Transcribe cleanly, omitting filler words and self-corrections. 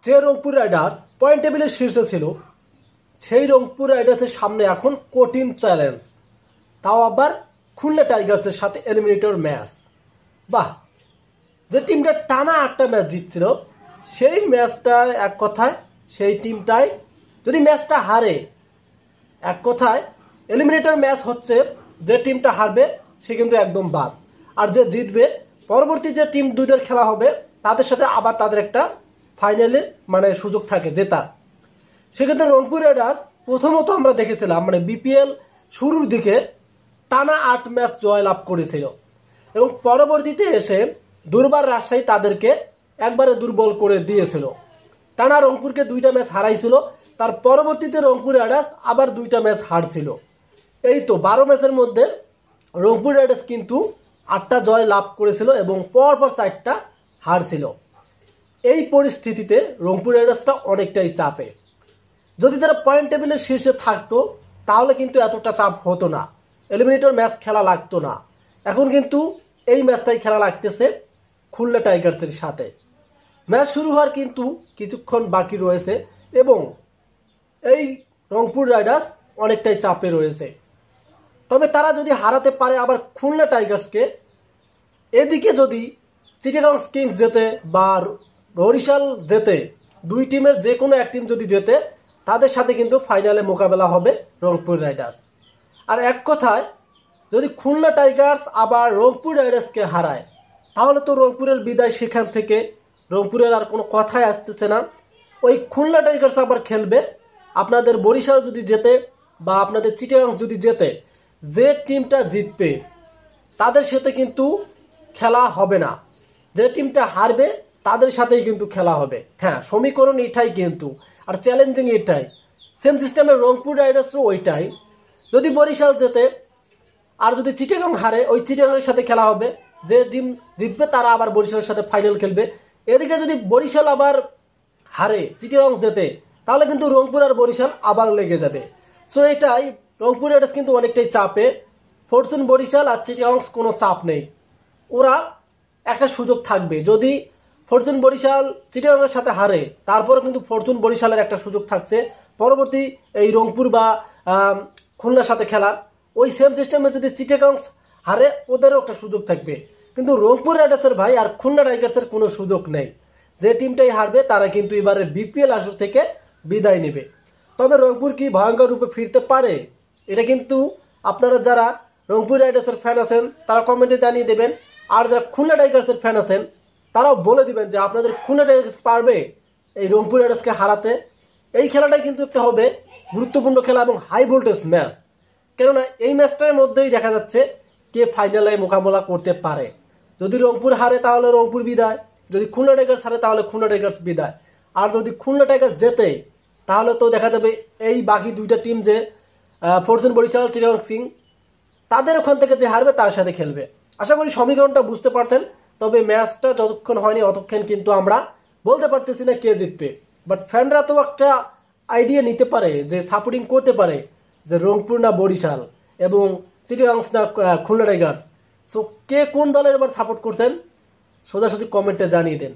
যে Rangpur Riders point টেবিলের শীর্ষে ছিল, সেই রংপুর রাইডার্সের সামনে এখন কঠিন চ্যালেঞ্জ, তাও আবার খুলনা টাইগার্সের সাথে এলিমিনেটর ম্যাচ। বাহ, যে টিমটা টানা 8টা ম্যাচ জিতছিল, সেই ম্যাচটা এক কথায় সেই টিমটাই যদি ম্যাচটা হারে, এক কথায় এলিমিনেটর ম্যাচ হচ্ছে যে টিমটা হারবে সে কিন্তু একদম বাদ, আর যে জিতবে পরবর্তী যে টিম দুইটার খেলা হবে তাদের সাথে আবার তাদের একটা ফাইনালে মানে সুযোগ থাকে জেতার। সেক্ষেত্রে রংপুর রাইডার্স প্রথমত আমরা দেখেছিলাম মানে বিপিএল শুরুর দিকে টানা 8 ম্যাচ জয় লাভ করেছিল এবং পরবর্তীতে এসে দুর্বার রাজশাহী তাদেরকে একবারে দুর্বল করে দিয়েছিল। টানা রংপুরকে 2টা ম্যাচ হারাইছিল, তার পরবর্তীতে রংপুর রাইডার্স আবার 2টা ম্যাচ হারছিল। এই তো 12 ম্যাচের মধ্যে রংপুর রাইডার্স কিন্তু 8টা জয় লাভ করেছিল এবং পরপর 4টা হারছিল। এই পরিস্থিতিতে রংপুর রাইডার্সটা অনেকটাই চাপে। যদি তারা পয়েন্ট টেবিলের শীর্ষে থাকতো তাহলে কিন্তু এতটা চাপ হতো না, এলিমিনেটর ম্যাচ খেলা লাগতো না। এখন কিন্তু এই ম্যাচটাই খেলা লাগতেছে খুলনা টাইগার্সের সাথে। ম্যাচ শুরু হওয়ার কিন্তু কিছুক্ষণ বাকি রয়েছে এবং এই রংপুর রাইডার্স অনেকটাই চাপে রয়েছে। তবে তারা যদি হারাতে পারে আবার খুলনা টাইগার্সকে, এদিকে যদি চিটাগং কিংস জেতে বা বরিশাল জেতে, দুই টিমের যে কোনো এক টিম যদি জেতে, তাদের সাথে কিন্তু ফাইনালে মোকাবেলা হবে রংপুর রাইডার্স। আর এক কথায় যদি খুলনা টাইগার্স আবার রংপুর রাইডার্সকে হারায় তাহলে তো রংপুরের বিদায় সেখান থেকে, রংপুরের আর কোনো কথাই আসতেছে না। ওই খুলনা টাইগার্স আবার খেলবে আপনাদের বরিশাল যদি জেতে বা আপনাদের চিটাগং যদি জেতে, যে টিমটা জিতবে তাদের সাথে কিন্তু খেলা হবে না, যে টিমটা হারবে তাদের সাথেই কিন্তু খেলা হবে। হ্যাঁ, সমীকরণ এটাই কিন্তু, আর চ্যালেঞ্জিং এটাই। সেম সিস্টেমের রংপুর রাইডার্সও ওইটাই। যদি বরিশাল জেতে আর যদি চিটাগং হারে, ওই চিটাগংয়ের সাথে খেলা হবে, যে টিম জিতবে তারা আবার বরিশালের সাথে ফাইনাল খেলবে। এদিকে যদি বরিশাল আবার হারে, চিটাগং জেতে, তাহলে কিন্তু রংপুর আর বরিশাল আবার লেগে যাবে। সো এটাই, রংপুর রাইডার্স কিন্তু অনেকটাই চাপে। ফরচুন বরিশাল আর চিটাগং কোনো চাপ নেই, ওরা একটা সুযোগ থাকবে। যদি ফরচুন বরিশাল চিটাগংয়ের সাথে হারে, তারপরে কিন্তু ফরচুন বরিশালের একটা সুযোগ থাকছে পরবর্তী এই রংপুর বা খুলনার সাথে খেলার। ওই সেম সিস্টেমে যদি চিটাগং হারে, ওদেরও একটা সুযোগ থাকবে। কিন্তু রংপুর রাইডার্সের ভাই আর খুলনা টাইগার্সের কোনো সুযোগ নেই। যে টিমটাই হারবে তারা কিন্তু এবারে বিপিএল আসর থেকে বিদায় নেবে। তবে রংপুর কি ভয়ঙ্কর রূপে ফিরতে পারে, এটা কিন্তু আপনারা যারা রংপুর রাইডার্সের ফ্যান আছেন তারা কমেন্টে জানিয়ে দেবেন। আর যারা খুলনা টাইগার্সের ফ্যান আছেন তারাও বলে দিবেন যে আপনাদের খুলনা টাইগার্স পারবে এই রংপুর রাইডার্সকে হারাতে। এই খেলাটাই কিন্তু একটা হবে গুরুত্বপূর্ণ খেলা এবং হাই ভোল্টেজ ম্যাচ, কেননা এই ম্যাচটার মধ্যেই দেখা যাচ্ছে কে ফাইনালে মোকাবেলা করতে পারে। যদি রংপুর হারে তাহলে রংপুর বিদায়, যদি খুলনা টাইগার্স হারে তাহলে খুলনা টাইগার্স বিদায়। আর যদি খুলনা টাইগার্স জেতে তাহলে তো দেখা যাবে এই বাকি 2টা টিম যে ফরচুন বরিশাল চিটাগং কিং, তাদের ওখান থেকে যে হারবে তার সাথে খেলবে। আশা করি সমীকরণটা বুঝতে পারছেন। তবে ম্যাচটা যতক্ষণ হয়নি ততক্ষণ কিন্তু আমরা বলতে পারতেছি না কে জিতবে। বাট ফ্যানরা তো একটা আইডিয়া নিতে পারে, যে সাপোর্টিং করতে পারে যে রংপুর না বরিশাল এবং চিটাগং না খুলনা টাইগার্স। সো কে কোন দলের এবার সাপোর্ট করছেন সোজাসুজি কমেন্টে জানিয়ে দেন।